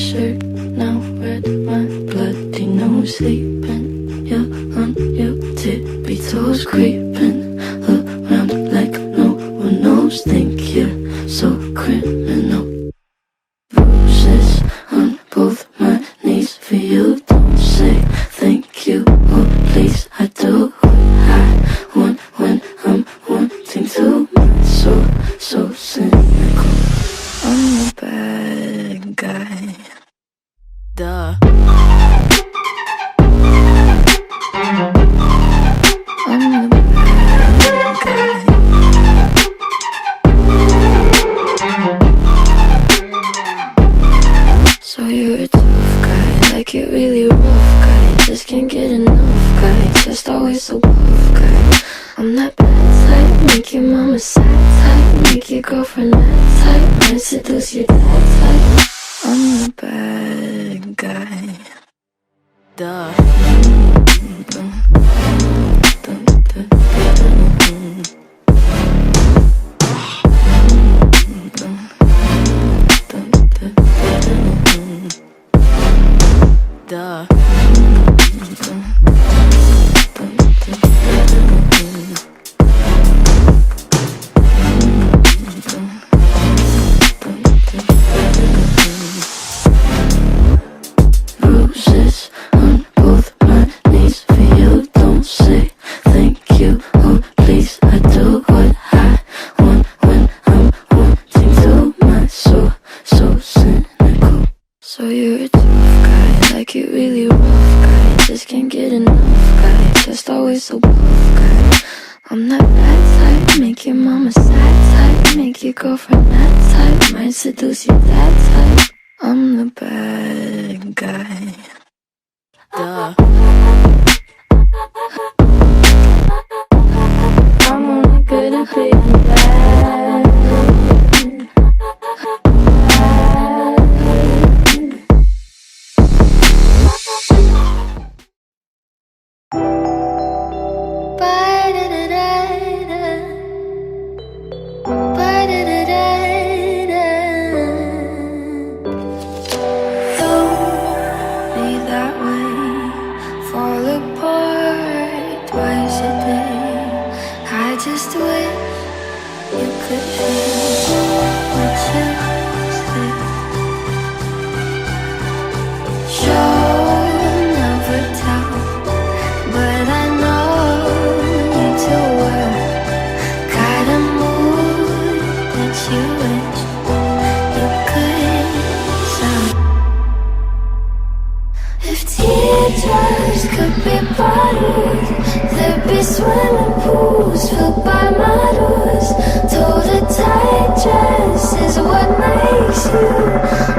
shirt now red, my bloody nose sleeping. You're on your tippy toes, creeping around like no one knows. Think you're so criminal. Bruises on both my knees for you. Don't say thank you, oh please. I do what I want when I'm wanting to. My soul so cynical. I'm the bad guy. Duh. I'm the bad guy. So you're a tough guy, like it really rough guy. Just can't get enough guy, just always so buff guy. I'm that bad type, make your mama sad type, make your girlfriend mad type, might seduce your dad type. I'm the bad guy. Duh. Duh. Bruises on both my knees for you. Don't say thank you, oh please. I do what I want when I'm wanting to. My soul so cynical. So you're a tough guy, like it really rough guy. Just can't get enough guy, just always so buff guy. I'm that bad type, make your mama sad type, make your girlfriend mad type, might seduce your dad type. I'm the bad guy. Duh. I'm only good at being bad. There'd be swimming pools filled by models. Told a tight dress is what makes you